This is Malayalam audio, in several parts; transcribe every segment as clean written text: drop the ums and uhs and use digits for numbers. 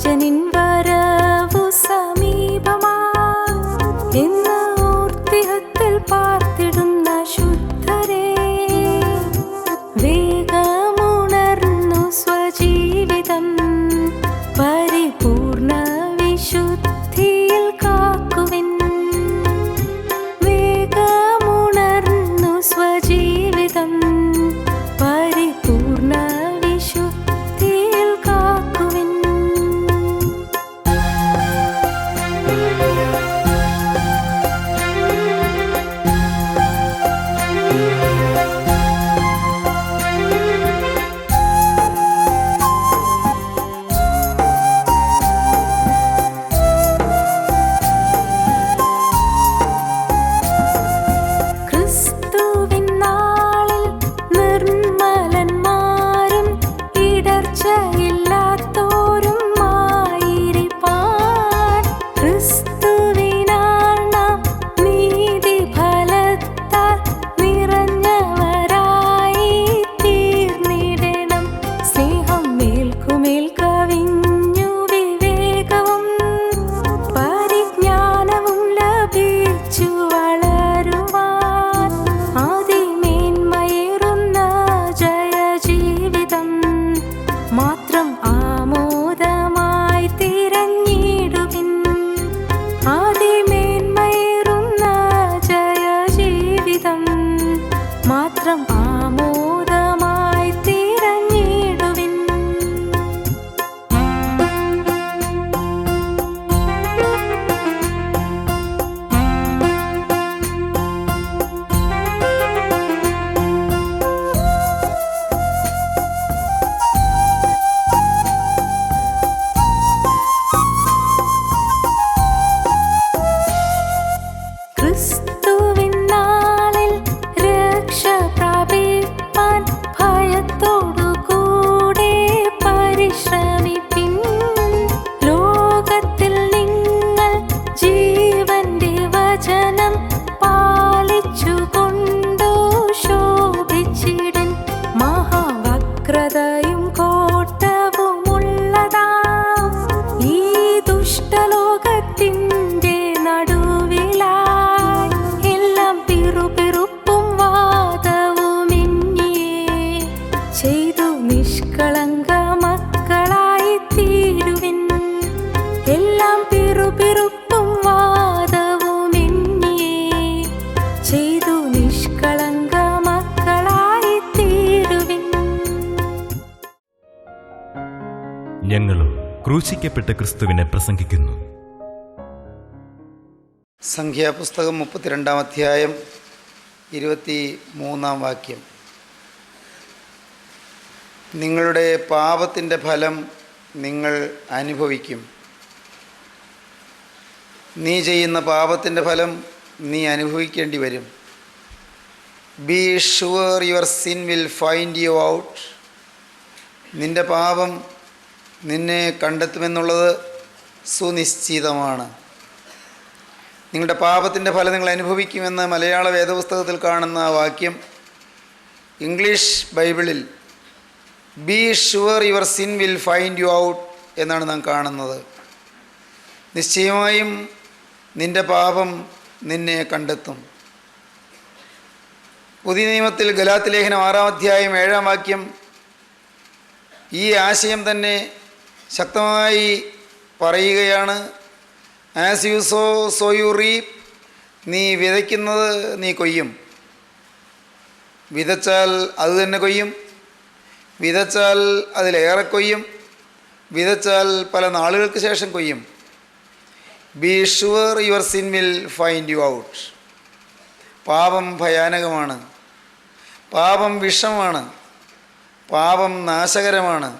രാജനിൻ വരവു സമീപമാ എന്ന് ഓർത്തിഹത്തിൽ പാർത്തിടുന്ന ശുദ്ധരേ, വേഗമുണർന്നു സ്വജീവിതം പരിപൂർണ വിശുദ്ധിയിൽ കാക്കുവിൻ. വേഗമുണർന്നു സ്വജീവിതം പരിപൂർണ വിശുദ്ധിയിൽ കാക്കുവിൻ. ക്രിസ്തുവിൻ നാളിൽ നിർമ്മലന്മാരും ഇടർച്ചയില്ലാത്തോരും ആയിരിപ്പാൻ. ക്രിസ്തുവിനാൽ നാം നീതിഫലത്താൽ നിറഞ്ഞവരായി തീർന്നിടണം. സ്നേഹം മേൽക്കുമേൽ കവിഞ്ഞു വിവേകവും പരിജ്ഞാനവും ലഭിച്ചു വളരുവാൻ. അതിമേന്മയേറുന്ന ജയജീവിതം മാത്രം ആമോദമായി തിരഞ്ഞിടുവിൻ. അതിമേന്മയേറുന്ന ജയജീവിതം മാത്രം ആമോദമായി തിരഞ്ഞിടുവിൻ. ക്രിസ്തുവിൻ നാളിൽ രക്ഷ പ്രാപിപ്പാൻ ഭയത്തോടുകൂടെ പരിശ്രമിപ്പിൻ. ലോകത്തിൽ നിങ്ങൾ ജീവന്റെ വചനം പാലിച്ചുകൊണ്ടു ശോഭിച്ചിടുൻ. മഹാവക്രതയും കോട്ടവുമുള്ളതാ ഈ ദുഷ്ടലോകത്തിൻ്റെ നടുവിലായി എല്ലാം പിറുപിറുപ്പും വാദവുമെന്നിയേ ചെയ്തു നിഷ്കളങ്ക മക്കളായി തീരുവിൻ. എല്ലാം പിറുപിറുപ്പും വാദവുമെന്നിയേ ചെയ്തു നിഷ്കളങ്ക മക്കളായി തീരുവിൻ. ഞങ്ങളും ക്രൂശിക്കപ്പെട്ട ക്രിസ്തുവിനെ പ്രസംഗിക്കുന്നു. സംഖ്യാപുസ്തകം 32 അധ്യായം 23 വാക്യം. നിങ്ങളുടെ പാപത്തിൻ്റെ ഫലം നിങ്ങൾ അനുഭവിക്കും. നീ ചെയ്യുന്ന പാപത്തിൻ്റെ ഫലം നീ അനുഭവിക്കേണ്ടി വരും. Be sure your sin will find you out. നിൻ്റെ പാപം നിന്നെ കണ്ടെത്തുമെന്നുള്ളത് സുനിശ്ചിതമാണ്. നിങ്ങളുടെ പാപത്തിൻ്റെ ഫലം നിങ്ങൾ അനുഭവിക്കുമെന്ന് മലയാള വേദപുസ്തകത്തിൽ കാണുന്ന വാക്യം ഇംഗ്ലീഷ് ബൈബിളിൽ be sure your sin will find you out എന്നാണ് നാം കാണുന്നത്. നിശ്ചയമായും നിൻ്റെ പാപം നിന്നെ കണ്ടെത്തും. പുതിയ നിയമത്തിൽ ഗലാത്യ ലേഖനം 6 അധ്യായം 7 വാക്യം ഈ ആശയം തന്നെ ശക്തമായി പറയുകയാണ്. As you so you reap. നീ വിതയ്ക്കുന്നത് നീ കൊയ്യും. വിതച്ചാൽ അത് തന്നെ കൊയ്യും. വിതച്ചാൽ അതിലേറെ കൊയ്യും. വിതച്ചാൽ പല നാളുകൾക്ക് ശേഷം കൊയ്യും. Be sure your sin will find you out. പാപം ഭയാനകമാണ്. പാപം വിഷമാണ്. പാപം നാശകരമാണ്.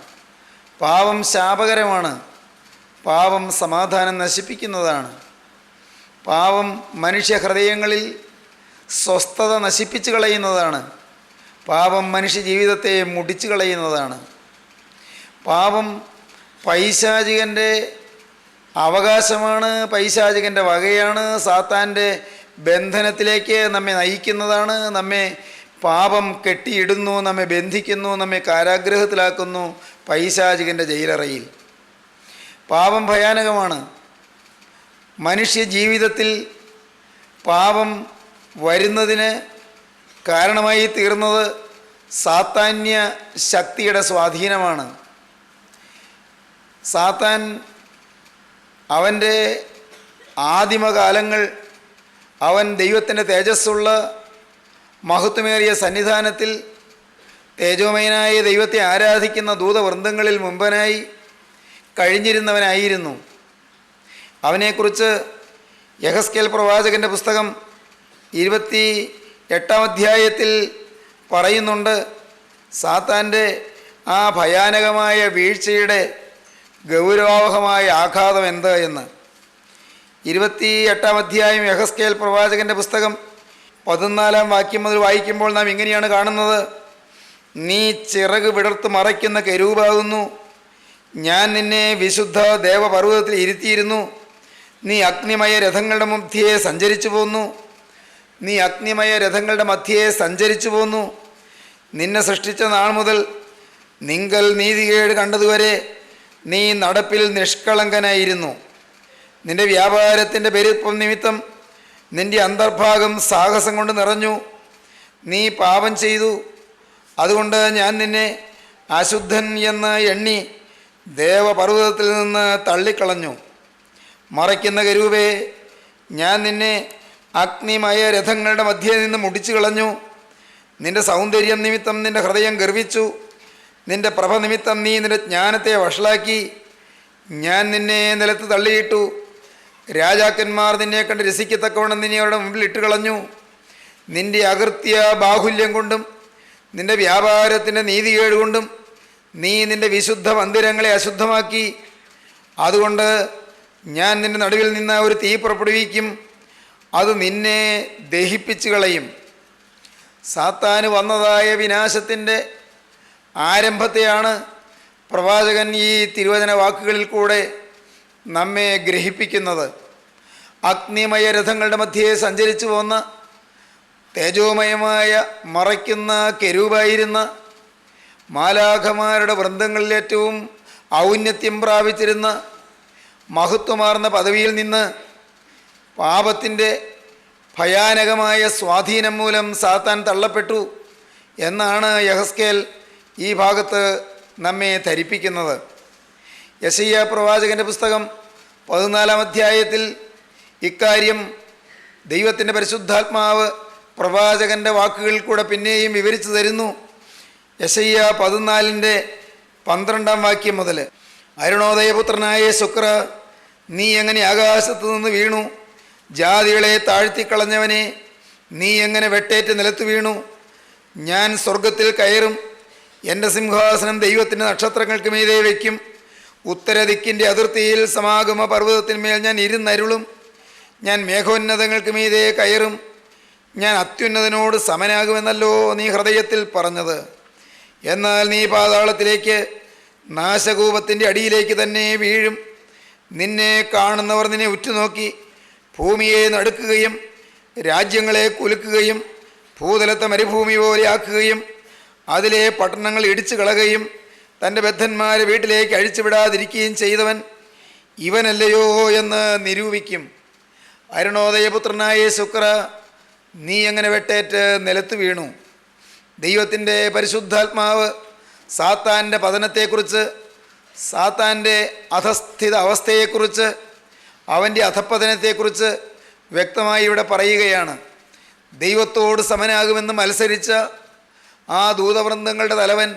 പാപം ശാപകരമാണ്. പാപം സമാധാനം നശിപ്പിക്കുന്നതാണ്. പാപം മനുഷ്യഹൃദയങ്ങളിൽ സ്വസ്ഥത നശിപ്പിച്ചു കളയുന്നതാണ്. പാപം മനുഷ്യ ജീവിതത്തെ മുടിച്ചു കളയുന്നതാണ്. പാപം പൈശാചികൻ്റെ അവകാശമാണ്, പൈശാചികൻ്റെ വകയാണ്, സാത്താൻ്റെ ബന്ധനത്തിലേക്ക് നമ്മെ നയിക്കുന്നതാണ്. നമ്മെ പാപം കെട്ടിയിടുന്നു, നമ്മെ ബന്ധിക്കുന്നു, നമ്മെ കാരാഗ്രഹത്തിലാക്കുന്നു പൈശാചികൻ്റെ ജയിലറയിൽ. പാപം ഭയാനകമാണ്. മനുഷ്യ ജീവിതത്തിൽ പാപം വരുന്നതിന് കാരണമായി തീർന്നത് സാത്താന്യ ശക്തിയുടെ സ്വാധീനമാണ്. സാത്താൻ അവൻ്റെ ആദിമകാലങ്ങൾ അവൻ ദൈവത്തിൻ്റെ തേജസ്സുള്ള മഹത്വമേറിയ സന്നിധാനത്തിൽ തേജോമയനായ ദൈവത്തെ ആരാധിക്കുന്ന ദൂതവൃന്ദങ്ങളിൽ മുമ്പനായി കഴിഞ്ഞിരുന്നവനായിരുന്നു. അവനെക്കുറിച്ച് യെഹെസ്കേൽ പ്രവാചകൻ്റെ പുസ്തകം 28-ാം അധ്യായത്തിൽ പറയുന്നുണ്ട്. സാത്താൻ്റെ ആ ഭയാനകമായ വീഴ്ചയുടെ ഗൗരവമായ ആഘാതം എന്ത് എന്ന്. 28-ാം അധ്യായം യെഹെസ്കേൽ പ്രവാചകൻ്റെ പുസ്തകം 14-ാം വാക്യം മുതൽ വായിക്കുമ്പോൾ നാം ഇങ്ങനെയാണ് കാണുന്നത്. നീ ചിറക് വിടർത്ത് മറയ്ക്കുന്ന കെരൂബാകുന്നു. ഞാൻ നിന്നെ വിശുദ്ധ ദേവപർവ്വതത്തിൽ ഇരുത്തിയിരുന്നു. നീ അഗ്നിമയ രഥങ്ങളുടെ മധ്യേ സഞ്ചരിച്ചു പോന്നു. നീ അഗ്നിമയ രഥങ്ങളുടെ മധ്യേ സഞ്ചരിച്ചു പോന്നു. നിന്നെ സൃഷ്ടിച്ച നാൾ മുതൽ നിങ്കൽ നീതികേട് കണ്ടതുവരെ നീ നടപ്പിൽ നിഷ്കളങ്കനായിരുന്നു. നിന്റെ വ്യാപാരത്തിൻ്റെ പെരുപ്പം നിമിത്തം നിന്റെ അന്തർഭാഗം സാഹസം കൊണ്ട് നിറഞ്ഞു. നീ പാപം ചെയ്തു. അതുകൊണ്ട് ഞാൻ നിന്നെ അശുദ്ധൻ എന്ന് എണ്ണി ദേവപർവ്വതത്തിൽ നിന്ന് തള്ളിക്കളഞ്ഞു. മറയ്ക്കുന്ന കരൂപേ, ഞാൻ നിന്നെ അഗ്നിമയ രഥങ്ങളുടെ മധ്യേ നിന്ന് മുടിച്ചു കളഞ്ഞു. നിന്റെ സൗന്ദര്യം നിമിത്തം നിന്റെ ഹൃദയം ഗർവിച്ചു. നിന്റെ പ്രഭ നിമിത്തം നീ നിന്റെ ജ്ഞാനത്തെ വഷളാക്കി. ഞാൻ നിന്നെ നിലത്ത് തള്ളിയിട്ടു. രാജാക്കന്മാർ നിന്നെ കണ്ട് രസിക്കത്തക്കവണ്ണം നിന്നെ അവരുടെ മുമ്പിൽ ഇട്ട് കളഞ്ഞു. നിന്റെ അകൃത്യ ബാഹുല്യം കൊണ്ടും നിന്റെ വ്യാപാരത്തിൻ്റെ നീതികേട് കൊണ്ടും നീ നിന്റെ വിശുദ്ധ മന്ദിരങ്ങളെ അശുദ്ധമാക്കി. അതുകൊണ്ട് ഞാൻ നിന്റെ നടുവിൽ നിന്ന് ഒരു തീ പുറപ്പെടുവിക്കും. അത് നിന്നെ ദഹിപ്പിച്ചു കളയും. സാത്താന് വന്നതായ വിനാശത്തിൻ്റെ ആരംഭത്തെയാണ് പ്രവാചകൻ ഈ തിരുവചന വാക്കുകളിൽ കൂടെ നമ്മെ ഗ്രഹിപ്പിക്കുന്നത്. അഗ്നിമയ രഥങ്ങളുടെ മധ്യേ സഞ്ചരിച്ചു പോന്ന തേജോമയമായ മറയ്ക്കുന്ന കെരൂബായിരുന്ന മാലാഖമാരുടെ വൃന്ദങ്ങളിൽ ഏറ്റവും ഔന്നത്യം പ്രാപിച്ചിരുന്ന മഹത്വമാർന്ന പദവിയിൽ നിന്ന് പാപത്തിൻ്റെ ഭയാനകമായ സ്വാധീനം മൂലം സാത്താൻ തള്ളപ്പെട്ടു എന്നാണ് യെഹെസ്കേൽ ഈ ഭാഗത്ത് നമ്മെ ധരിപ്പിക്കുന്നത്. യെശയ്യാ പ്രവാചകൻ്റെ പുസ്തകം 14-ാം അധ്യായത്തിൽ ഇക്കാര്യം ദൈവത്തിൻ്റെ പരിശുദ്ധാത്മാവ് പ്രവാചകൻ്റെ വാക്കുകളിൽ കൂടെ പിന്നെയും വിവരിച്ചു തരുന്നു. യെശയ്യാ 14-ന്റെ 12-ാം വാക്യം മുതൽ, അരുണോദയപുത്രനായ ശുക്ര, നീ എങ്ങനെ ആകാശത്തു നിന്ന് വീണു? ജാതികളെ താഴ്ത്തിക്കളഞ്ഞവനെ, നീ എങ്ങനെ വെട്ടേറ്റ് നിലത്ത് വീണു? ഞാൻ സ്വർഗത്തിൽ കയറും. എൻ്റെ സിംഹാസനം ദൈവത്തിൻ്റെ നക്ഷത്രങ്ങൾക്ക് മീതെ വയ്ക്കും. ഉത്തരദിക്കിൻ്റെ അതിർത്തിയിൽ സമാഗമ പർവ്വതത്തിന്മേൽ ഞാൻ ഇരുന്നരുളും. ഞാൻ മേഘോന്നതങ്ങൾക്ക് മീതെ കയറും. ഞാൻ അത്യുന്നതനോട് സമനാകുമെന്നല്ലോ നീ ഹൃദയത്തിൽ പറഞ്ഞത്. എന്നാൽ നീ പാതാളത്തിലേക്ക്, നാശകൂപത്തിൻ്റെ അടിയിലേക്ക് തന്നെ വീഴും. നിന്നെ കാണുന്നവർ നിന്നെ ഉറ്റുനോക്കി ഭൂമിയെ നടുക്കുകയും രാജ്യങ്ങളെ കുലുക്കുകയും ഭൂതലത്തെ മരുഭൂമി പോലെ ആക്കുകയും അതിലെ പട്ടണങ്ങൾ ഇടിച്ചു കളയുകയും തൻ്റെ ബദ്ധന്മാരെ വീട്ടിലേക്ക് അഴിച്ചുവിടാതിരിക്കുകയും ചെയ്തവൻ ഇവനല്ലയോ എന്ന് നിരൂപിക്കും. അരുണോദയപുത്രനായ ശുക്ര, നീ എങ്ങനെ വെട്ടേറ്റ് നിലത്ത് വീണു? ദൈവത്തിൻ്റെ പരിശുദ്ധാത്മാവ് സാത്താൻ്റെ പതനത്തെക്കുറിച്ച്, സാത്താൻ്റെ അധസ്ഥിത അവസ്ഥയെക്കുറിച്ച്, അവൻ്റെ അധപ്പതനത്തെക്കുറിച്ച് വ്യക്തമായി ഇവിടെ പറയുകയാണ്. ദൈവത്തോട് സമനാകുമെന്ന് മത്സരിച്ച ആ ദൂതവൃന്ദങ്ങളുടെ തലവൻ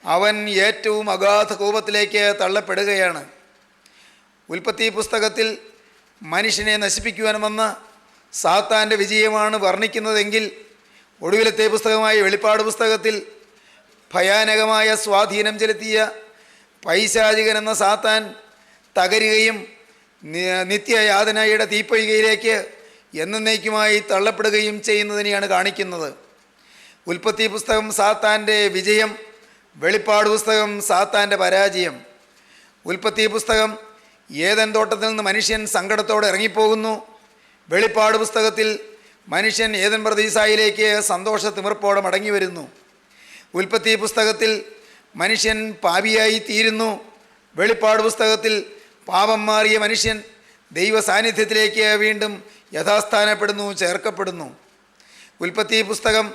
അവൻ ഏറ്റവും അഗാധ കോപത്തിലേക്ക് തള്ളപ്പെടുകയാണ്. ഉൽപ്പത്തി പുസ്തകത്തിൽ മനുഷ്യനെ നശിപ്പിക്കുവാൻ വന്ന സാത്താൻ്റെ വിജയമാണ് വർണ്ണിക്കുന്നതെങ്കിൽ ഒടുവിലത്തെ പുസ്തകമായ വെളിപ്പാട് പുസ്തകത്തിൽ ഭയാനകമായ സ്വാധീനം ചെലുത്തിയ പൈശാചികൻ എന്ന സാത്താൻ തകരുകയും നിത്യയാതനയുടെ തീപ്പൊയ്കയിലേക്ക് എന്നേക്കുമായി തള്ളപ്പെടുകയും ചെയ്യുന്നതിനെയാണ് കാണിക്കുന്നത്. ഉൽപ്പത്തി പുസ്തകം സാത്താൻ്റെ വിജയം, വെളിപ്പാട് പുസ്തകം സാത്താൻ്റെ പരാജയം. ഉൽപ്പത്തി പുസ്തകം ഏദൻ തോട്ടത്തിൽ നിന്ന് മനുഷ്യൻ സങ്കടത്തോടെ ഇറങ്ങിപ്പോകുന്നു. വെളിപ്പാട് പുസ്തകത്തിൽ മനുഷ്യൻ ഏദൻ പ്രദേശയിലേക്ക് സന്തോഷ തിമിർപ്പോടെ മടങ്ങി വരുന്നു. ഉൽപ്പത്തി പുസ്തകത്തിൽ മനുഷ്യൻ പാപിയായി തീരുന്നു. വെളിപ്പാട് പുസ്തകത്തിൽ പാപം മാറിയ മനുഷ്യൻ ദൈവ സാന്നിധ്യത്തിലേക്ക് വീണ്ടും യഥാസ്ഥാനപ്പെടുന്നു, ചേർക്കപ്പെടുന്നു. ഉൽപ്പത്തി പുസ്തകം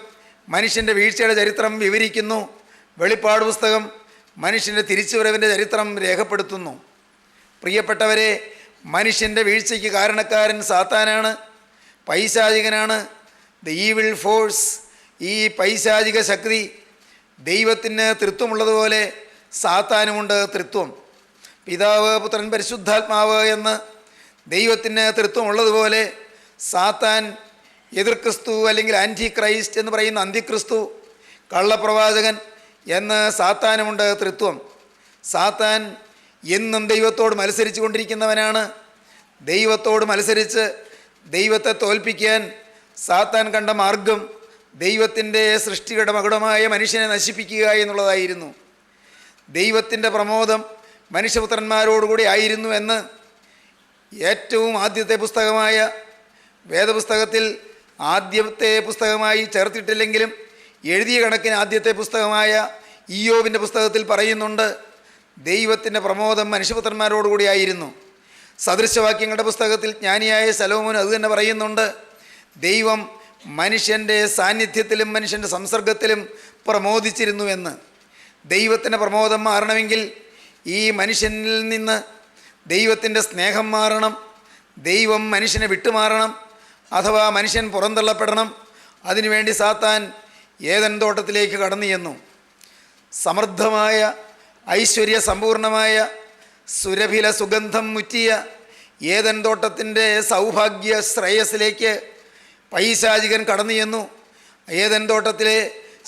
മനുഷ്യൻ്റെ വീഴ്ചയുടെ ചരിത്രം വിവരിക്കുന്നു. വെളിപ്പാട് പുസ്തകം മനുഷ്യൻ്റെ തിരിച്ചുവരവിൻ്റെ ചരിത്രം രേഖപ്പെടുത്തുന്നു. പ്രിയപ്പെട്ടവരെ, മനുഷ്യൻ്റെ വീഴ്ചയ്ക്ക് കാരണക്കാരൻ സാത്താനാണ്, പൈശാചികനാണ്, ദ ഈവിൾ ഫോഴ്സ്. ഈ പൈശാചിക ശക്തി ദൈവത്തിന് തൃത്വമുള്ളതുപോലെ സാത്താനുമുണ്ട് തൃത്വം. പിതാവ്, പുത്രൻ, പരിശുദ്ധാത്മാവ് എന്ന് ദൈവത്തിന് തൃത്വമുള്ളതുപോലെ സാത്താൻ എതിർ ക്രിസ്തു അല്ലെങ്കിൽ ആൻറ്റി ക്രൈസ്റ്റ് എന്ന് പറയുന്ന അന്തിക്രിസ്തു, കള്ളപ്രവാചകൻ എന്ന് സാത്താനുമുണ്ട് തൃത്വം. സാത്താൻ എന്നും ദൈവത്തോട് മത്സരിച്ചു കൊണ്ടിരിക്കുന്നവനാണ്. ദൈവത്തോട് മത്സരിച്ച് ദൈവത്തെ തോൽപ്പിക്കാൻ സാത്താൻ കണ്ട മാർഗം ദൈവത്തിൻ്റെ സൃഷ്ടിയുടെ മകുടമായ മനുഷ്യനെ നശിപ്പിക്കുക എന്നുള്ളതായിരുന്നു. ദൈവത്തിൻ്റെ പ്രമോദം മനുഷ്യപുത്രന്മാരോടുകൂടി ആയിരുന്നു എന്ന് ഏറ്റവും ആദ്യത്തെ പുസ്തകമായ വേദപുസ്തകത്തിൽ ആദ്യത്തെ പുസ്തകമായി ചേർത്തിട്ടില്ലെങ്കിലും എഴുതിയ കണക്കിന് ആദ്യത്തെ പുസ്തകമായ ഇയ്യോബിൻ്റെ പുസ്തകത്തിൽ പറയുന്നുണ്ട്. ദൈവത്തിൻ്റെ പ്രമോദം മനുഷ്യപുത്രന്മാരോടുകൂടി ആയിരുന്നു. സദൃശവാക്യങ്ങളുടെ പുസ്തകത്തിൽ ജ്ഞാനിയായ ശലോമോൻ അതുതന്നെ പറയുന്നുണ്ട്. ദൈവം മനുഷ്യൻ്റെ സാന്നിധ്യത്തിലും മനുഷ്യൻ്റെ സംസർഗത്തിലും പ്രമോദിച്ചിരുന്നു എന്ന്. ദൈവത്തിൻ്റെ പ്രമോദം മാറണമെങ്കിൽ ഈ മനുഷ്യനിൽ നിന്ന് ദൈവത്തിൻ്റെ സ്നേഹം മാറണം. ദൈവം മനുഷ്യനെ വിട്ടുമാറണം, അഥവാ മനുഷ്യൻ പുറന്തള്ളപ്പെടണം. അതിനുവേണ്ടി സാത്താൻ ഏദൻ തോട്ടത്തിലേക്ക് കടന്നു ചെന്നു. സമൃദ്ധമായ ഐശ്വര്യ സമ്പൂർണമായ സുരഭില സുഗന്ധം മുറ്റിയ ഏദൻ തോട്ടത്തിൻ്റെ സൗഭാഗ്യ ശ്രേയസ്സിലേക്ക് പൈശാചികൻ കടന്നു ചെന്നു. ഏദൻ തോട്ടത്തിലെ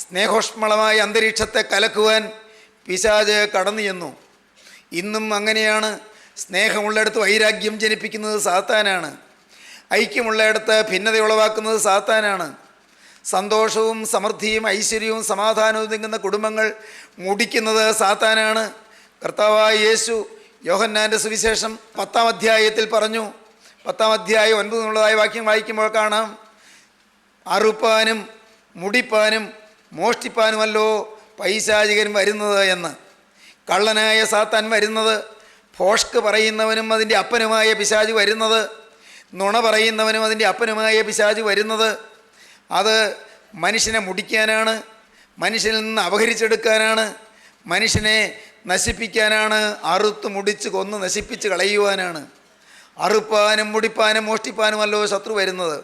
സ്നേഹോഷ്മളമായ അന്തരീക്ഷത്തെ കലക്കുവാൻ പിശാച് കടന്നു ചെന്നു. ഇന്നും അങ്ങനെയാണ്. സ്നേഹമുള്ളിടത്ത് വൈരാഗ്യം ജനിപ്പിക്കുന്നത് സാത്താനാണ്. ഐക്യമുള്ളിടത്ത് ഭിന്നത ഉളവാക്കുന്നത് സാത്താനാണ്. സന്തോഷവും സമൃദ്ധിയും ഐശ്വര്യവും സമാധാനവും തിങ്ങുന്ന കുടുംബങ്ങൾ മുടിക്കുന്നത് സാത്താനാണ്. കർത്താവായ യേശു യോഹന്നാൻ്റെ സുവിശേഷം 10-ാം അധ്യായത്തിൽ പറഞ്ഞു. 10-ാം അധ്യായം 9 വാക്യം വായിക്കുമ്പോൾ കാണാം, അറുപ്പാനും മുടിപ്പാനും മോഷ്ടിപ്പാനുമല്ലോ പൈശാചികൻ വരുന്നത് എന്ന്. കള്ളനായ സാത്താൻ വരുന്നത്, ഭോഷ്ക് പറയുന്നവനും അതിൻ്റെ അപ്പനുമായ പിശാച് വരുന്നത്, നുണ പറയുന്നവനും അതിൻ്റെ അപ്പനുമായ പിശാച് വരുന്നത്, അത് മനുഷ്യനെ മുടിക്കാനാണ്, മനുഷ്യനിൽ നിന്ന് അപഹരിച്ചെടുക്കാനാണ്, മനുഷ്യനെ നശിപ്പിക്കാനാണ്, അറുത്ത് മുടിച്ച് കൊന്ന് നശിപ്പിച്ച് കളയുവാനാണ്. അറുപ്പാനും മുടിപ്പാനും മോഷ്ടിപ്പാനുമല്ലോ ശത്രു വരുന്നത്.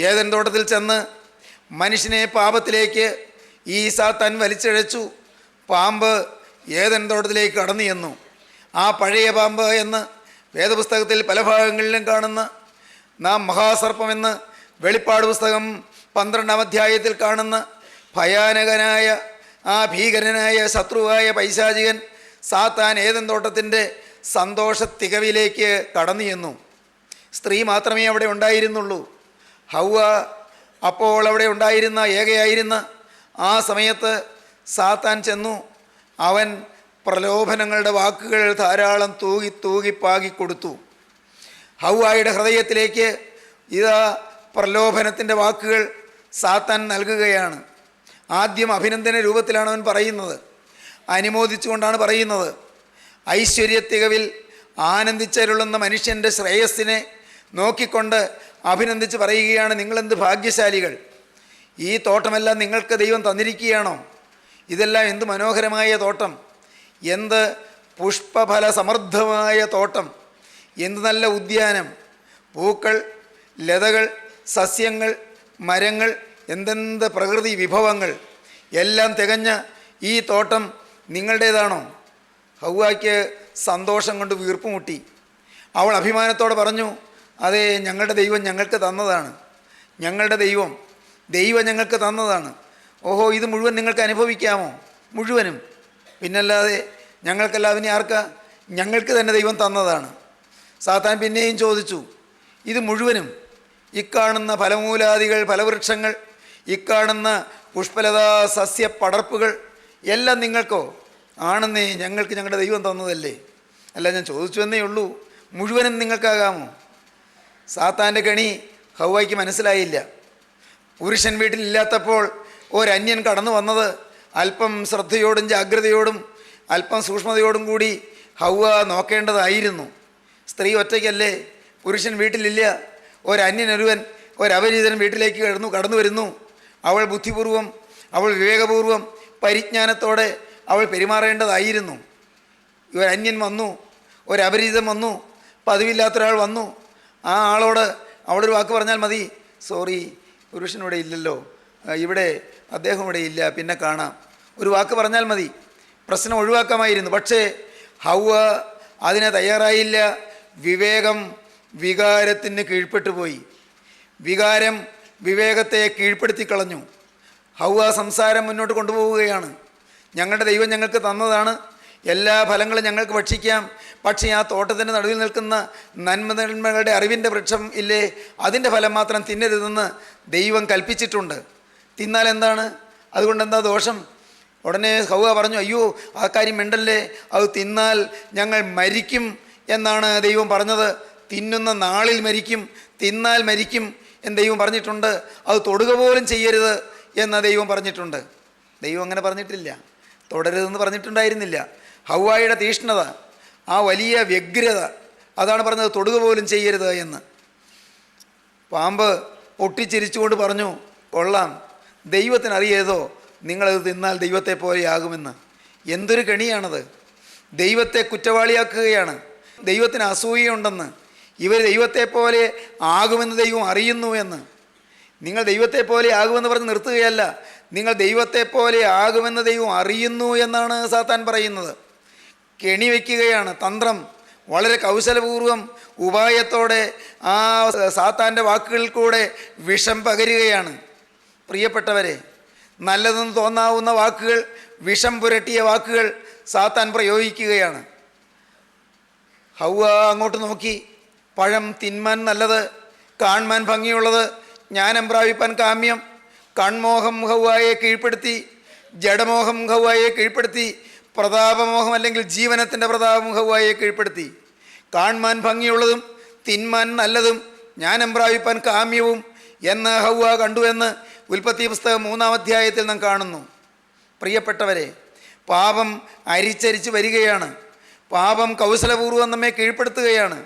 ഏദൻ തോട്ടത്തിൽ ചെന്ന് മനുഷ്യനെ പാപത്തിലേക്ക് ഈ സാത്താൻ വലിച്ചിഴച്ചു. പാമ്പ് ഏദൻ തോട്ടത്തിലേക്ക് കടന്നു ചെന്നു. ആ പഴയ പാമ്പ് എന്ന് വേദപുസ്തകത്തിൽ പല ഭാഗങ്ങളിലും കാണുന്ന നാം മഹാസർപ്പമെന്ന് വെളിപ്പാട് പുസ്തകം 12-ാം അധ്യായത്തിൽ കാണുന്ന ഭയാനകനായ ആ ഭീകരനായ ശത്രുവായ പൈശാചികൻ സാത്താൻ ഏദൻ തോട്ടത്തിൻ്റെ സന്തോഷ തികവിലേക്ക് കടന്നു ചെന്നു. സ്ത്രീ മാത്രമേ അവിടെ ഉണ്ടായിരുന്നുള്ളൂ. ഹൗവ അപ്പോൾ അവിടെ ഉണ്ടായിരുന്ന ഏകയായിരുന്ന ആ സമയത്ത് സാത്താൻ ചെന്നു. അവൻ പ്രലോഭനങ്ങളുടെ വാക്കുകൾ ധാരാളം തൂകി പാകി കൊടുത്തു. ഹൗവായുടെ ഹൃദയത്തിലേക്ക് ഇതാ പ്രലോഭനത്തിൻ്റെ വാക്കുകൾ സാത്താൻ നൽകുകയാണ്. ആദ്യം അഭിനന്ദന രൂപത്തിലാണ് അവൻ പറയുന്നത്, അനുമോദിച്ചുകൊണ്ടാണ് പറയുന്നത്. ഐശ്വര്യത്തികവിൽ ആനന്ദിച്ചരുളുന്ന മനുഷ്യൻ്റെ ശ്രേയസ്സിനെ നോക്കിക്കൊണ്ട് അഭിനന്ദിച്ച് പറയുകയാണ്, നിങ്ങളെന്ത് ഭാഗ്യശാലികൾ, ഈ തോട്ടമെല്ലാം നിങ്ങൾക്ക് ദൈവം തന്നിരിക്കുകയാണോ? ഇതെല്ലാം എന്ത് മനോഹരമായ തോട്ടം, എന്ത് പുഷ്പഫല സമൃദ്ധമായ തോട്ടം, എന്ത് നല്ല ഉദ്യാനം, പൂക്കൾ, ലതകൾ, സസ്യങ്ങൾ, മരങ്ങൾ, എന്തെന്ത് പ്രകൃതി വിഭവങ്ങൾ എല്ലാം തികഞ്ഞ ഈ തോട്ടം നിങ്ങളുടേതാണോ? ഹൗവായ്ക്ക് സന്തോഷം കൊണ്ട് വീർപ്പുമുട്ടി. അവൾ അഭിമാനത്തോടെ പറഞ്ഞു, അതെ, ഞങ്ങളുടെ ദൈവം ഞങ്ങൾക്ക് തന്നതാണ്, ഞങ്ങളുടെ ദൈവം ഞങ്ങൾക്ക് തന്നതാണ്. ഓഹോ, ഇത് മുഴുവൻ നിങ്ങൾക്ക് അനുഭവിക്കാമോ? മുഴുവനും. പിന്നല്ലാതെ ഞങ്ങൾക്കല്ലാതെ ഇനി ആർക്കാ? ഞങ്ങൾക്ക് തന്നെ ദൈവം തന്നതാണ്. സാത്താൻ പിന്നെയും ചോദിച്ചു, ഇത് മുഴുവനും, ഇക്കാണുന്ന ഫലമൂലാദികൾ, ഫലവൃക്ഷങ്ങൾ, ഇക്കാണുന്ന പുഷ്പലതാ സസ്യ പടർപ്പുകൾ എല്ലാം നിങ്ങൾക്കോ? ആണെന്നേ, ഞങ്ങൾക്ക് ഞങ്ങളുടെ ദൈവം തന്നതല്ലേ. അല്ല, ഞാൻ ചോദിച്ചു എന്നേ ഉള്ളൂ, മുഴുവനും നിങ്ങൾക്കാകാമോ? സാത്താൻ്റെ കെണി ഹൗവയ്ക്ക് മനസ്സിലായില്ല. പുരുഷൻ വീട്ടിലില്ലാത്തപ്പോൾ ഒരന്യൻ കടന്നു വന്നത് അല്പം ശ്രദ്ധയോടും ജാഗ്രതയോടും അല്പം സൂക്ഷ്മതയോടും കൂടി ഹൗവ നോക്കേണ്ടതായിരുന്നു. സ്ത്രീ ഒറ്റയ്ക്കല്ലേ, പുരുഷൻ വീട്ടിലില്ല. ഒരന്യനൊരുവൻ, ഒരപരിചിതൻ വീട്ടിലേക്ക് കടന്നു വരുന്നു. അവൾ ബുദ്ധിപൂർവം, അവൾ വിവേകപൂർവം, പരിജ്ഞാനത്തോടെ അവൾ പെരുമാറേണ്ടതായിരുന്നു. ഒരന്യൻ വന്നു, ഒരപരിചിതൻ വന്നു, പതിവില്ലാത്തൊരാൾ വന്നു. ആ ആളോട് അവളൊരു വാക്ക് പറഞ്ഞാൽ മതി, സോറി പുരുഷൻ ഇവിടെ ഇല്ലല്ലോ, ഇവിടെ അദ്ദേഹം ഇവിടെ ഇല്ല, പിന്നെ കാണാം. ഒരു വാക്ക് പറഞ്ഞാൽ മതി, പ്രശ്നം ഒഴിവാക്കാമായിരുന്നു. പക്ഷേ ഹൗവ അതിന് തയ്യാറായില്ല. വിവേകം വികാരത്തിന് കീഴ്പ്പെട്ടു പോയി. വികാരം വിവേകത്തെ കീഴ്പ്പെടുത്തി കളഞ്ഞു. ഹൗവ സംസാരം മുന്നോട്ട് കൊണ്ടുപോവുകയാണ്. ഞങ്ങളുടെ ദൈവം ഞങ്ങൾക്ക് തന്നതാണ്, എല്ലാ ഫലങ്ങളും ഞങ്ങൾക്ക് ഭക്ഷിക്കാം, പക്ഷേ ആ തോട്ടത്തിൻ്റെ നടുവിൽ നിൽക്കുന്ന നന്മകളുടെ അറിവിൻ്റെ വൃക്ഷം ഇല്ലേ, അതിൻ്റെ ഫലം മാത്രം തിന്നരുതെന്ന് ദൈവം കൽപ്പിച്ചിട്ടുണ്ട്. തിന്നാൽ എന്താണ്, അതുകൊണ്ട് എന്താ ദോഷം? ഉടനെ ഹൗവ പറഞ്ഞു, അയ്യോ ആ കാര്യം മിണ്ടല്ലേ, അത് തിന്നാൽ ഞങ്ങൾ മരിക്കും എന്നാണ് ദൈവം പറഞ്ഞത്. തിന്നുന്ന നാളിൽ മരിക്കും, തിന്നാൽ മരിക്കും എന്ന് ദൈവം പറഞ്ഞിട്ടുണ്ട്. അത് തൊടുക പോലും ചെയ്യരുത് എന്ന് ദൈവം പറഞ്ഞിട്ടുണ്ട്. ദൈവം അങ്ങനെ പറഞ്ഞിട്ടില്ല, തുടരുതെന്ന് പറഞ്ഞിട്ടുണ്ടായിരുന്നില്ല. ഹൗവായുടെ തീഷ്ണത, ആ വലിയ വ്യഗ്രത, അതാണ് പറഞ്ഞത് തൊടുക പോലും ചെയ്യരുത് എന്ന്. പാമ്പ് പൊട്ടിച്ചിരിച്ചുകൊണ്ട് പറഞ്ഞു, കൊള്ളാം, ദൈവത്തിനറിയേതോ നിങ്ങളത് തിന്നാൽ ദൈവത്തെ പോലെയാകുമെന്ന്. എന്തൊരു കെണിയാണത്! ദൈവത്തെ കുറ്റവാളിയാക്കുകയാണ്. ദൈവത്തിന് അസൂയയുണ്ടെന്ന്, ഇവർ ദൈവത്തെ പോലെ ആകുമെന്ന് ദൈവം അറിയുന്നു എന്ന്. നിങ്ങൾ ദൈവത്തെ പോലെ ആകുമെന്ന് പറഞ്ഞ് നിർത്തുകയല്ല, നിങ്ങൾ ദൈവത്തെ പോലെ ആകുമെന്ന് ദൈവം അറിയുന്നു എന്നാണ് സാത്താൻ പറയുന്നത്. കെണി വയ്ക്കുകയാണ്, തന്ത്രം. വളരെ കൗശലപൂർവം ഉപായത്തോടെ ആ സാത്താൻ്റെ വാക്കുകളിൽ കൂടെ വിഷം പകരുകയാണ്. പ്രിയപ്പെട്ടവരെ, നല്ലതെന്ന് തോന്നാവുന്ന വാക്കുകൾ, വിഷം പുരട്ടിയ വാക്കുകൾ സാത്താൻ പ്രയോഗിക്കുകയാണ്. ഹൗവ അങ്ങോട്ട് നോക്കി, പഴം തിന്മാൻ നല്ലത്, കാൺമാൻ ഭംഗിയുള്ളത്, ജ്ഞാനം പ്രാപിപ്പാൻ കാമ്യം. കൺമോഹം ഹൗവയെ കീഴ്പ്പെടുത്തി, ജഡമോഹം ഹൗവയെ കീഴ്പ്പെടുത്തി, പ്രതാപമോഹം അല്ലെങ്കിൽ ജീവനത്തിൻ്റെ പ്രതാപം ഹൗവയെ കീഴ്പ്പെടുത്തി. കാൺമാൻ ഭംഗിയുള്ളതും തിന്മാൻ നല്ലതും ജ്ഞാനം പ്രാപിപ്പാൻ കാമ്യവും എന്ന് ഹൗവ കണ്ടു എന്ന് ഉൽപ്പത്തി പുസ്തകം 3-ാം അധ്യായത്തിൽ നാം കാണുന്നു. പ്രിയപ്പെട്ടവരെ, പാപം അരിച്ചരിച്ച് വരികയാണ്. പാപം കൗശലപൂർവ്വം നമ്മെ കീഴ്പ്പെടുത്തുകയാണ്.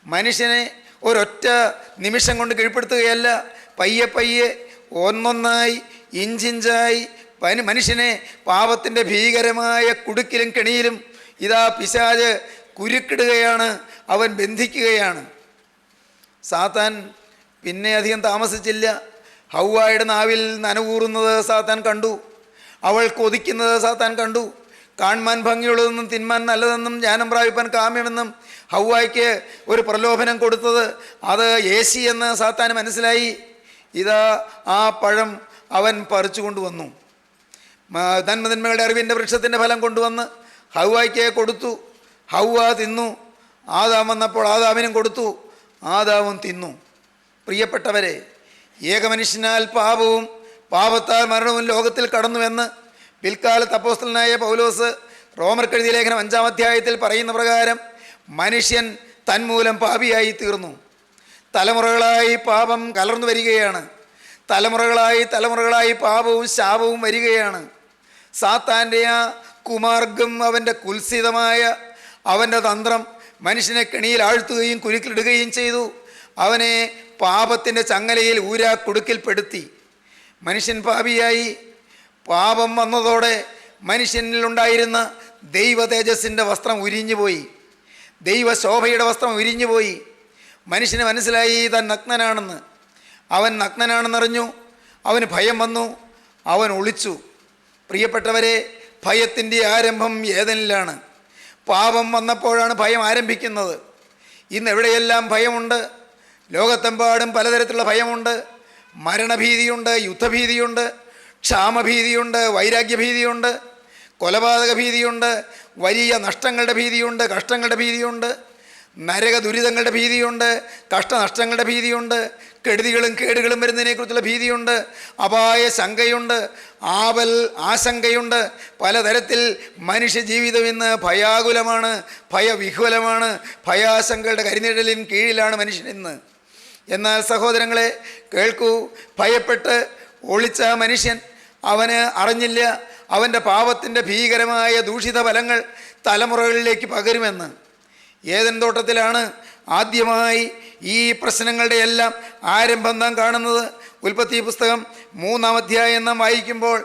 മനുഷ്യനെ ഒരൊറ്റ നിമിഷം കൊണ്ട് കീഴ്പ്പെടുത്തുകയല്ല, പയ്യെ പയ്യെ ഒന്നൊന്നായി ഇഞ്ചിഞ്ചായി മനുഷ്യനെ പാപത്തിൻ്റെ ഭീകരമായ കുടുക്കിലും കെണിയിലും ഇതാ പിശാച് കുരുക്കിടുകയാണ്, അവൻ ബന്ധിക്കുകയാണ്. സാത്താൻ പിന്നെ അധികം താമസിച്ചില്ല. ഹൗവായുടെ നാവിൽ നനവൂറുന്നത് സാത്താൻ കണ്ടു, അവൾ കൊതിക്കുന്നത് സാത്താൻ കണ്ടു. കാൺമാൻ ഭംഗിയുള്ളതെന്നും തിന്മാൻ നല്ലതെന്നും ജ്ഞാനം പ്രാപിപ്പാൻ കാമ്യമെന്നും ഹൗവായ്ക്ക് ഒരു പ്രലോഭനം കൊടുത്തത് അത് യേശി എന്ന് സാത്താൻ മനസ്സിലായി. ഇതാ ആ പഴം അവൻ പറിച്ചു കൊണ്ടുവന്നു. നന്മതിന്മകളുടെ അറിവിൻ്റെ വൃക്ഷത്തിൻ്റെ ഫലം കൊണ്ടുവന്ന് ഹൗവായ്ക്ക് കൊടുത്തു. ഹൗവ തിന്നു. ആദാം വന്നപ്പോൾ ആദാമിനും കൊടുത്തു, ആദാവും തിന്നു. പ്രിയപ്പെട്ടവരെ, ഏകമനുഷ്യനാൽ പാപവും പാപത്താൽ മരണവും ലോകത്തിൽ കടന്നുവെന്ന് പിൽക്കാലത്ത് അപ്പോസ്തലനായ പൗലോസ് റോമർക്കെഴുതിയ ലേഖനം 5-ാം അധ്യായത്തിൽ പറയുന്ന പ്രകാരം മനുഷ്യൻ തന്മൂലം പാപിയായി തീർന്നു. തലമുറകളായി പാപം കലർന്നു വരികയാണ്. തലമുറകളായി പാപവും ശാപവും വരികയാണ്. സാത്താൻ്റെ ആ കുമാർഗം, അവൻ്റെ കുൽസിതമായ അവൻ്റെ തന്ത്രം മനുഷ്യനെ കെണിയിൽ ആഴ്ത്തുകയും കുരുക്കിലിടുകയും ചെയ്തു. അവനെ പാപത്തിൻ്റെ ചങ്ങലയിൽ കുടുക്കിൽപ്പെടുത്തി. മനുഷ്യൻ പാപിയായി. പാപം വന്നതോടെ മനുഷ്യനിലുണ്ടായിരുന്ന ദൈവ തേജസ്സിൻ്റെ വസ്ത്രം ഉരിഞ്ഞുപോയി, ദൈവശോഭയുടെ വസ്ത്രം ഉരിഞ്ഞുപോയി. മനുഷ്യന് മനസ്സിലായി താൻ നഗ്നനാണെന്ന്. അവൻ നഗ്നനാണെന്നറിഞ്ഞു. അവന് ഭയം വന്നു, അവൻ ഒളിച്ചു. പ്രിയപ്പെട്ടവരെ, ഭയത്തിൻ്റെ ആരംഭം ഏദനിലാണ്. പാപം വന്നപ്പോഴാണ് ഭയം ആരംഭിക്കുന്നത്. ഇന്ന് എവിടെയെല്ലാം ഭയമുണ്ട്. ലോകത്തെമ്പാടും പലതരത്തിലുള്ള ഭയമുണ്ട്. മരണഭീതിയുണ്ട്, യുദ്ധഭീതിയുണ്ട്, ക്ഷാമഭീതിയുണ്ട്, വൈരാഗ്യഭീതിയുണ്ട്, കൊലപാതക ഭീതിയുണ്ട്, വലിയ നഷ്ടങ്ങളുടെ ഭീതിയുണ്ട്, കഷ്ടങ്ങളുടെ ഭീതിയുണ്ട്, നരക ദുരിതങ്ങളുടെ ഭീതിയുണ്ട്, കഷ്ടനഷ്ടങ്ങളുടെ ഭീതിയുണ്ട്, കെടുതികളും കേടുകളും വരുന്നതിനെക്കുറിച്ചുള്ള ഭീതിയുണ്ട്, അപായ ശങ്കയുണ്ട്, ആപൽ ആശങ്കയുണ്ട്. പലതരത്തിൽ മനുഷ്യജീവിതം ഇന്ന് ഭയാകുലമാണ്, ഭയവിഹുലമാണ്. ഭയാശങ്കകളുടെ കരിനിഴലിൻ കീഴിലാണ് മനുഷ്യൻ ഇന്ന്. എന്നാൽ സഹോദരങ്ങളെ കേൾക്കൂ, ഭയപ്പെട്ട് ഒളിച്ച മനുഷ്യൻ അവന് അറിഞ്ഞില്ല അവൻ്റെ പാപത്തിൻ്റെ ഭീകരമായ ദൂഷിത ഫലങ്ങൾ തലമുറകളിലേക്ക് പകരുമെന്ന്. ഏദൻ തോട്ടത്തിലാണ് ആദ്യമായി ഈ പ്രശ്നങ്ങളുടെ എല്ലാം ആരംഭം നാം കാണുന്നത്. ഉൽപ്പത്തി പുസ്തകം 3-ാം അധ്യായം നാം വായിക്കുമ്പോൾ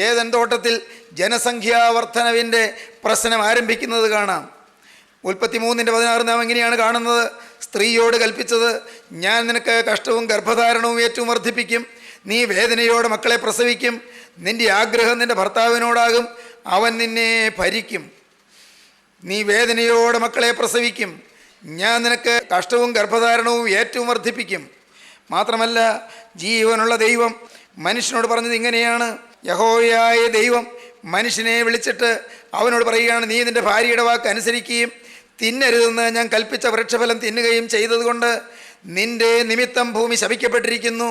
ഏദൻ തോട്ടത്തിൽ ജനസംഖ്യാവർദ്ധനവിൻ്റെ പ്രശ്നം ആരംഭിക്കുന്നത് കാണാം. ഉൽപ്പത്തി 3:16 നാം എങ്ങനെയാണ് കാണുന്നത്? സ്ത്രീയോട് കൽപ്പിച്ചത്, ഞാൻ നിനക്ക് കഷ്ടവും ഗർഭധാരണവും ഏറ്റവും വർദ്ധിപ്പിക്കും, നീ വേദനയോടെ മക്കളെ പ്രസവിക്കും, നിൻ്റെ ആഗ്രഹം നിൻ്റെ ഭർത്താവിനോടാകും, അവൻ നിന്നെ ഭരിക്കും. നീ വേദനയോടെ മക്കളെ പ്രസവിക്കും, ഞാൻ നിനക്ക് കഷ്ടവും ഗർഭധാരണവും ഏറ്റവും വർദ്ധിപ്പിക്കും. മാത്രമല്ല, ജീവനുള്ള ദൈവം മനുഷ്യനോട് പറഞ്ഞത് ഇങ്ങനെയാണ്. യഹോവയായ ദൈവം മനുഷ്യനെ വിളിച്ചിട്ട് അവനോട് പറയുകയാണ്, നീ നിൻ്റെ ഭാര്യയുടെ വാക്ക് അനുസരിക്കുകയും തിന്നരുതെന്ന് ഞാൻ കൽപ്പിച്ച വൃക്ഷഫലം തിന്നുകയും ചെയ്തതുകൊണ്ട് നിന്റെ നിമിത്തം ഭൂമി ശപിക്കപ്പെട്ടിരിക്കുന്നു.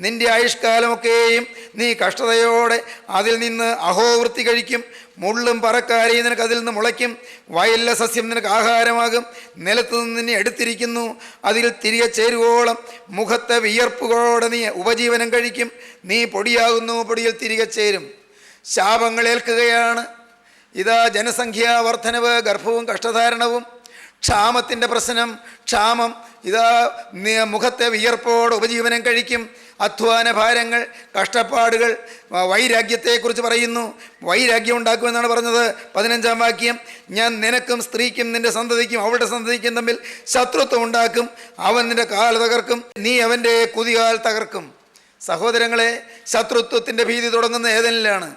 നിന്റെ ആയുഷ്കാലമൊക്കെയും നീ കഷ്ടതയോടെ അതിൽ നിന്ന് അഹോവൃത്തി കഴിക്കും. മുള്ളും പറക്കാരയും നിനക്ക് അതിൽ നിന്ന് മുളയ്ക്കും. വയലിലെ സസ്യം നിനക്ക് ആഹാരമാകും. നിലത്തു നിന്ന് നിന്നെ എടുത്തിരിക്കുന്നു, അതിൽ തിരികെ ചേരുവോളം മുഖത്തെ വിയർപ്പുകളോടെ നീ ഉപജീവനം കഴിക്കും. നീ പൊടിയാകുന്നു, പൊടിയിൽ തിരികെ ചേരും. ശാപങ്ങൾ ഏൽക്കുകയാണ്. ഇതാ ജനസംഖ്യാ വർധനവ്, ഗർഭവും കഷ്ടധാരണവും, ക്ഷാമത്തിൻ്റെ പ്രശ്നം, ക്ഷാമം. ഇതാ മുഖത്തെ വിയർപ്പോടെ ഉപജീവനം കഴിക്കും. അധ്വാന ഭാരങ്ങൾ, കഷ്ടപ്പാടുകൾ, വൈരാഗ്യത്തെക്കുറിച്ച് പറയുന്നു. വൈരാഗ്യം ഉണ്ടാക്കുമെന്നാണ് പറഞ്ഞത്. 15-ാം വാക്യം, ഞാൻ നിനക്കും സ്ത്രീക്കും നിൻ്റെ സന്തതിക്കും അവളുടെ സന്തതിക്കും തമ്മിൽ ശത്രുത്വം ഉണ്ടാക്കും. അവൻ നിൻ്റെ കാൽ തകർക്കും, നീ അവൻ്റെ കുതികാൽ തകർക്കും. സഹോദരങ്ങളെ, ശത്രുത്വത്തിൻ്റെ ഭീതി തുടങ്ങുന്നത് ഏതെനിലാണ്,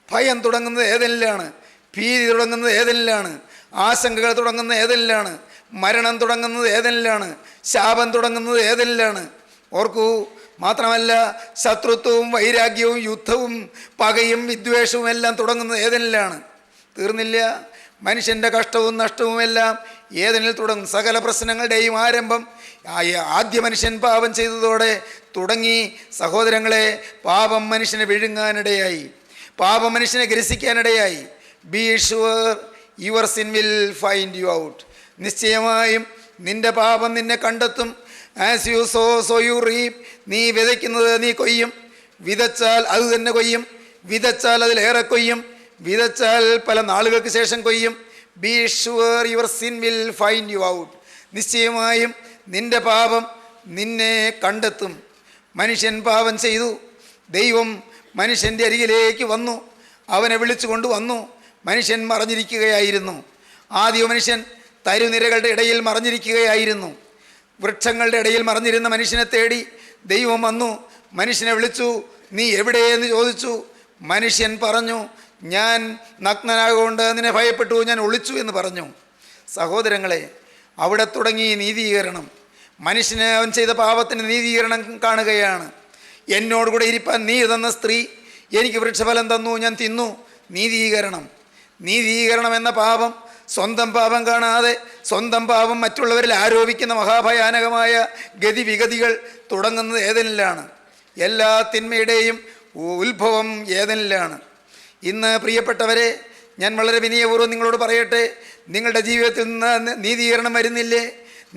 ഭയം തുടങ്ങുന്നത് ഏതെനിലാണ്, ഭീതി തുടങ്ങുന്നത് ഏതെനിലാണ്, ആശങ്കകൾ തുടങ്ങുന്നത് ഏതെനിലാണ്, മരണം തുടങ്ങുന്നത് ഏതെനിലാണ്, ശാപം തുടങ്ങുന്നത് ഏതെനിലാണ്. ഓർക്കൂ, മാത്രമല്ല ശത്രുത്വവും വൈരാഗ്യവും യുദ്ധവും പകയും വിദ്വേഷവും എല്ലാം തുടങ്ങുന്നത് ഏതെനിലാണ്. തീർന്നില്ല. മനുഷ്യൻ്റെ കഷ്ടവും നഷ്ടവും എല്ലാം ഏതെനിൽ തുടങ്ങും. സകല പ്രശ്നങ്ങളുടെയും ആരംഭം ആദ്യ മനുഷ്യൻ പാപം ചെയ്തതോടെ തുടങ്ങി. സഹോദരങ്ങളെ, പാപം മനുഷ്യനെ വിഴുങ്ങാനിടയായി, പാപം മനുഷ്യനെ ഗ്രസിക്കാനിടയായി. Be sure your sin will find you out. നിശ്ചയമായും നിൻ്റെ പാപം നിന്നെ കണ്ടെത്തും. As you sow so you reap. നീ വിതയ്ക്കുന്നത് നീ കൊയ്യും. വിതച്ചാൽ അത് തന്നെ കൊയ്യും. വിതച്ചാൽ അതിലേറെ കൊയ്യും. വിതച്ചാൽ പല നാളുകൾക്ക് ശേഷം കൊയ്യും. Be sure your sin will find you out. നിശ്ചയമായും നിൻ്റെ പാപം നിന്നെ കണ്ടെത്തും. മനുഷ്യൻ പാപം ചെയ്തു. ദൈവം മനുഷ്യൻ്റെ അരികിലേക്ക് വന്നു, അവനെ വിളിച്ചു കൊണ്ടുവന്നു. മനുഷ്യൻ മറഞ്ഞിരിക്കുകയായിരുന്നു. ആദ്യ മനുഷ്യൻ തരുനിരകളുടെ ഇടയിൽ മറഞ്ഞിരിക്കുകയായിരുന്നു. വൃക്ഷങ്ങളുടെ ഇടയിൽ മറഞ്ഞിരുന്ന മനുഷ്യനെ തേടി ദൈവം വന്നു, മനുഷ്യനെ വിളിച്ചു. നീ എവിടെയെന്ന് ചോദിച്ചു. മനുഷ്യൻ പറഞ്ഞു, ഞാൻ നഗ്നനാകൊണ്ട് നിന്നെ ഭയപ്പെട്ടു, ഞാൻ ഒളിച്ചു എന്ന് പറഞ്ഞു. സഹോദരങ്ങളെ, അവിടെ തുടങ്ങി നീതീകരണം. മനുഷ്യന് അവൻ ചെയ്ത പാപത്തിന് നീതീകരണം കാണുകയാണ്. എന്നോടുകൂടെ ഇരിപ്പാൻ നീ തന്ന സ്ത്രീ എനിക്ക് വൃക്ഷഫലം തന്നു, ഞാൻ തിന്നു. നീതീകരണം. നീതീകരണം എന്ന പാപം, സ്വന്തം പാപം കാണാതെ സ്വന്തം പാപം മറ്റുള്ളവരിൽ ആരോപിക്കുന്ന മഹാഭയാനകമായ ഗതിവിഗതികൾ തുടങ്ങുന്നത് ഏതെനിലാണ്. എല്ലാ തിന്മയുടെയും ഉത്ഭവം ഏതെനിലാണ്. ഇന്ന് പ്രിയപ്പെട്ടവരെ, ഞാൻ വളരെ വിനയപൂർവ്വം നിങ്ങളോട് പറയട്ടെ, നിങ്ങളുടെ ജീവിതത്തിൽ നിന്ന് നീതീകരണം വരുന്നില്ലേ?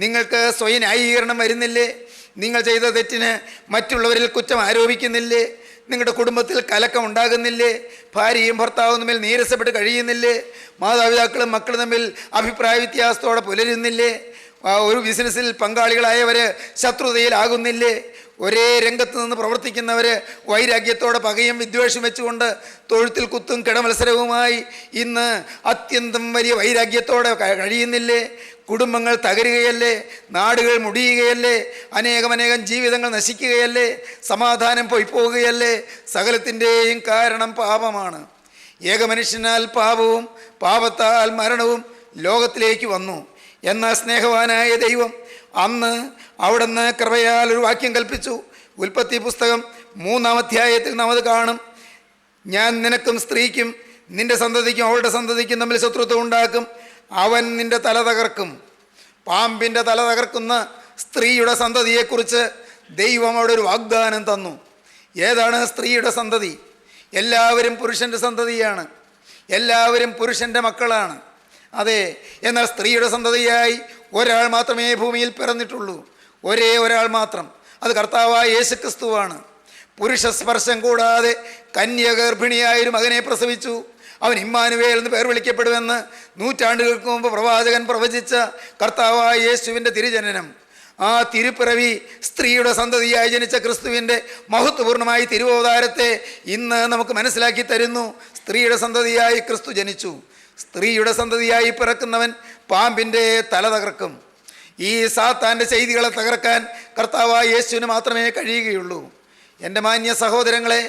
നിങ്ങൾക്ക് സ്വയം ന്യായീകരണം വരുന്നില്ലേ? നിങ്ങൾ ചെയ്ത തെറ്റിന് മറ്റുള്ളവരിൽ കുറ്റം ആരോപിക്കുന്നില്ലേ? നിങ്ങളുടെ കുടുംബത്തിൽ കലക്കം ഉണ്ടാകുന്നില്ലേ? ഭാര്യയും ഭർത്താവും തമ്മിൽ നീരസപ്പെട്ട് കഴിയുന്നില്ലേ? മാതാപിതാക്കളും മക്കളും തമ്മിൽ അഭിപ്രായ വ്യത്യാസത്തോടെ പുലരുന്നില്ലേ? ഒരു ബിസിനസ്സിൽ പങ്കാളികളായവർ ശത്രുതയിലാകുന്നില്ലേ? ഒരേ രംഗത്ത് നിന്ന് പ്രവർത്തിക്കുന്നവർ വൈരാഗ്യത്തോടെ പകയും വിദ്വേഷം വെച്ചുകൊണ്ട് തൊഴുത്തിൽ കുത്തും കിടമത്സരവുമായി ഇന്ന് അത്യന്തം വലിയ വൈരാഗ്യത്തോടെ കഴിയുന്നില്ലേ? കുടുംബങ്ങൾ തകരുകയല്ലേ? നാടുകൾ മുടിയുകയല്ലേ? അനേകം ജീവിതങ്ങൾ നശിക്കുകയല്ലേ? സമാധാനം പോവുകയല്ലേ? സകലത്തിൻ്റെയും കാരണം പാപമാണ്. ഏകമനുഷ്യനാൽ പാപവും പാപത്താൽ മരണവും ലോകത്തിലേക്ക് വന്നു. എന്നാൽ സ്നേഹവാനായ ദൈവം അന്ന് അവിടുന്ന് കൃപയാൽ ഒരു വാക്യം കൽപ്പിച്ചു. ഉൽപ്പത്തി പുസ്തകം 3-ാം അധ്യായത്തിൽ നാം അത് കാണും. ഞാൻ നിനക്കും സ്ത്രീക്കും നിൻ്റെ സന്തതിക്കും അവളുടെ സന്തതിക്കും തമ്മിൽ ശത്രുത്വം ഉണ്ടാക്കും, അവൻ നിൻ്റെ തല തകർക്കും. പാമ്പിൻ്റെ തല തകർക്കുന്ന സ്ത്രീയുടെ സന്തതിയെക്കുറിച്ച് ദൈവം അവിടെ ഒരു വാഗ്ദാനം തന്നു. ഏതാണ് സ്ത്രീയുടെ സന്തതി? എല്ലാവരും പുരുഷൻ്റെ സന്തതിയാണ്, എല്ലാവരും പുരുഷൻ്റെ മക്കളാണ്. അതെ, എന്നാൽ സ്ത്രീയുടെ സന്തതിയായി ഒരാൾ മാത്രമേ ഭൂമിയിൽ പിറന്നിട്ടുള്ളൂ, ഒരേ ഒരാൾ മാത്രം. അത് കർത്താവായ യേശുക്രിസ്തുവാണ്. പുരുഷ സ്പർശം കൂടാതെ കന്യഗർഭിണിയായൊരു മകനെ പ്രസവിച്ചു. അവൻ ഇമ്മാനുവേൽ എന്ന് പേർ വിളിക്കപ്പെടുമെന്ന് നൂറ്റാണ്ടുകൾക്ക് മുമ്പ് പ്രവാചകൻ പ്രവചിച്ച കർത്താവായ യേശുവിൻ്റെ തിരുജനനം, ആ തിരുപ്പിറവി, സ്ത്രീയുടെ സന്തതിയായി ജനിച്ച ക്രിസ്തുവിൻ്റെ മഹത്വപൂർണ്ണമായി തിരുവവതാരത്തെ ഇന്ന് നമുക്ക് മനസ്സിലാക്കി തരുന്നു. സ്ത്രീയുടെ സന്തതിയായി ക്രിസ്തു ജനിച്ചു. സ്ത്രീയുടെ സന്തതിയായി പിറക്കുന്നവൻ പാമ്പിൻ്റെ തല തകർക്കും. ഈ സാത്താൻ്റെ ചെയ്തികളെ തകർക്കാൻ കർത്താവായ യേശുവിന് മാത്രമേ കഴിയുകയുള്ളൂ. എൻ്റെ മാന്യ സഹോദരങ്ങളെ,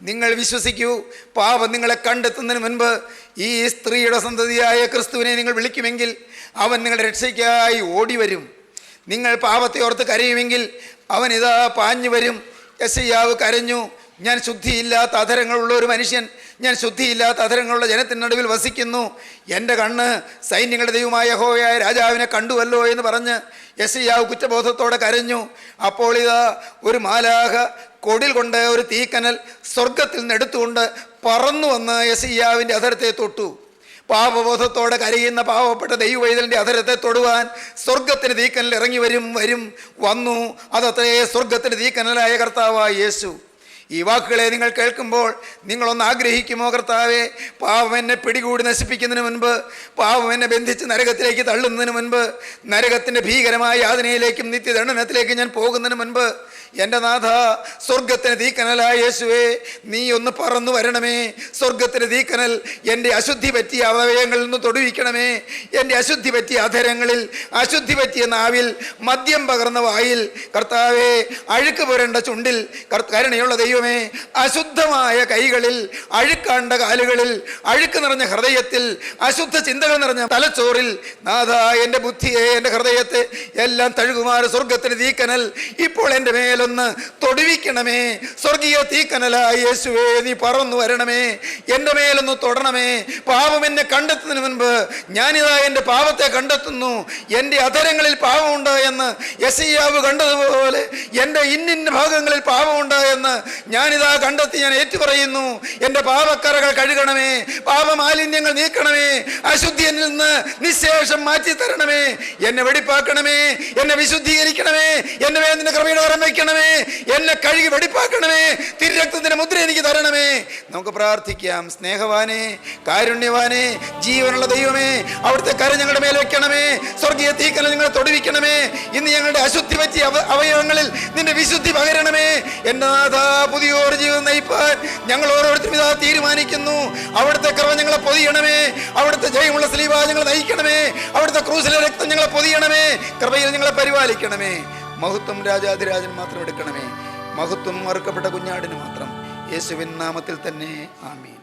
നിങ്ങൾ വിശ്വസിക്കൂ, പാപം നിങ്ങളെ കണ്ടെത്തുന്നതിന് മുൻപ് ഈ സ്ത്രീയുടെ സന്തതിയായ ക്രിസ്തുവിനെ നിങ്ങൾ വിളിക്കുമെങ്കിൽ അവൻ നിങ്ങളുടെ രക്ഷയ്ക്കായി ഓടി വരും. നിങ്ങൾ പാപത്തെ ഓർത്ത് കരയുമെങ്കിൽ അവൻ ഇതാ പാഞ്ഞു വരും. യെശയ്യാവ് കരഞ്ഞു, ഞാൻ ശുദ്ധിയില്ലാത്ത അധരങ്ങളുള്ള ഒരു മനുഷ്യൻ, ഞാൻ ശുദ്ധിയില്ലാത്ത അധരങ്ങളുള്ള ജനത്തിൻ്റെ നടുവിൽ വസിക്കുന്നു. എൻ്റെ കണ്ണ് സൈന്യങ്ങളുടെ ദൈവമായ യഹോവയായ രാജാവിനെ കണ്ടുവല്ലോ എന്ന് പറഞ്ഞ് യെശയ്യാവ് കുറ്റബോധത്തോടെ കരഞ്ഞു. അപ്പോൾ ഇതാ ഒരു മാലാഖ കൊടിൽ കൊണ്ട് ഒരു തീക്കനൽ സ്വർഗത്തിൽ നിന്ന് എടുത്തുകൊണ്ട് പറന്നു വന്ന് യെശയ്യാവിൻ്റെ അധരത്തെ തൊട്ടു. പാപബോധത്തോടെ കരയുന്ന പാവപ്പെട്ട ദൈവവൈതലിൻ്റെ അധരത്തെ തൊടുവാൻ സ്വർഗത്തിന് തീക്കനൽ ഇറങ്ങി വന്നു. അതത്രേ സ്വർഗത്തിന് തീക്കനലായ കർത്താവായ യേശു. ഈ വാക്കുകളെ നിങ്ങൾ കേൾക്കുമ്പോൾ നിങ്ങളൊന്ന് ആഗ്രഹിക്കുമോ? കർത്താവേ, പാപം എന്നെ പിടികൂടി നശിപ്പിക്കുന്നതിന് മുൻപ്, പാപം എന്നെ ബന്ധിച്ച് നരകത്തിലേക്ക് തള്ളുന്നതിന് മുൻപ്, നരകത്തിൻ്റെ ഭീകരമായ യാതനയിലേക്കും നിത്യദണ്ഡനത്തിലേക്കും ഞാൻ പോകുന്നതിന് മുൻപ്, എൻ്റെ നാഥ, സ്വർഗത്തിന് തീക്കനലായ യേശുവേ, നീ ഒന്ന് പറന്നു വരണമേ. സ്വർഗത്തിന് തീക്കനൽ എൻ്റെ അശുദ്ധി പറ്റിയ അവയവങ്ങളിൽ നിന്ന് തൊടുവിക്കണമേ. എൻ്റെ അശുദ്ധി പറ്റിയ അധരങ്ങളിൽ, അശുദ്ധി പറ്റിയ നാവിൽ, മദ്യം പകർന്ന വായിൽ, കർത്താവേ, അഴുക്ക് പുരണ്ട ചുണ്ടിൽ, കരുണയുള്ള ദൈവമേ, അശുദ്ധമായ കൈകളിൽ, അഴുക്കാണ്ട കാലുകളിൽ, അഴുക്ക് നിറഞ്ഞ ഹൃദയത്തിൽ, അശുദ്ധ ചിന്തകൾ നിറഞ്ഞ തലച്ചോറിൽ, നാഥ, എൻ്റെ ബുദ്ധിയെ, എൻ്റെ ഹൃദയത്തെ എല്ലാം തഴുകുമാറ് സ്വർഗത്തിന് തീക്കനൽ ഇപ്പോൾ എൻ്റെ മേലൊന്ന് തൊടുവിക്കണമേ. സ്വർഗീയ തീക്കനലായ യേശുവേ, നീ പറന്നു വരണമേ, എൻ്റെ മേലൊന്ന് തൊടണമേ. പാപം എന്നെ കണ്ടെത്തുന്നതിന് മുൻപ് ഞാനിതാ എൻ്റെ പാപത്തെ കണ്ടെത്തുന്നു. എൻ്റെ അധരങ്ങളിൽ പാപമുണ്ട് എന്ന് യെശയ്യാവ് കണ്ടതുപോലെ എൻ്റെ ഇന്നിന്ന ഭാഗങ്ങളിൽ പാപമുണ്ട് എന്ന് ഞാനിതാ കണ്ടെത്തി ഞാൻ ഏറ്റുപറയുന്നു. എൻ്റെ പാപക്കറകൾ കഴുകണമേ, പാപമാലിന്യങ്ങൾ നീക്കണമേ, അശുദ്ധിയിൽ നിന്ന് നിശേഷം മാറ്റി തരണമേ, എന്നെ വെടിപ്പാക്കണമേ, എന്നെ വിശുദ്ധീകരിക്കണമേ, എൻ്റെ മേൽ നിന്റെ കൃപയുടെ വരം വയ്ക്കണമേ, എന്നെ കഴുകി വെടിപ്പാക്കണമേ, തിരുരക്തത്തിന്റെ മുദ്ര എനിക്ക് തരണമേ. നമുക്ക് പ്രാർത്ഥിക്കാം. സ്നേഹവാനേ, കാരുണ്യവാനേ, ജീവനുള്ള ദൈവമേ, അവിടുത്തെ കരം ഞങ്ങളുടെ മേൽ വെക്കണമേ. സ്വർഗീയ തീക്കനൽ ഞങ്ങളെ തൊടുവിക്കണമേ. ഇന്ന് ഞങ്ങളുടെ അശുദ്ധി പറ്റിയ അവയവങ്ങളിൽ നിന്റെ വിശുദ്ധി പകരണമേ. എൻ്റെ നാഥ, പുതിയൊരു ജീവിതം നയിപ്പാൻ ഞങ്ങൾ ഓരോരുത്തരും ഇതാ തീരുമാനിക്കുന്നു. അവിടുത്തെ കൃപ ഞങ്ങളെ പൊതിയണമേ. അവിടുത്തെ ജയമുള്ള സ്ലീബ ഞങ്ങളെ നയിക്കണമേ. അവിടുത്തെ ക്രൂസിലെ രക്തം ഞങ്ങളെ പൊതിയണമേ. കൃപയിൽ ഞങ്ങളെ പരിപാലിക്കണമേ. മഹത്വം രാജാധിരാജൻ മാത്രം എടുക്കണമേ. മഹത്വം മറുക്കപ്പെട്ട കുഞ്ഞാടിന് മാത്രം. യേശുവിൻ നാമത്തിൽ തന്നെ ആമീൻ.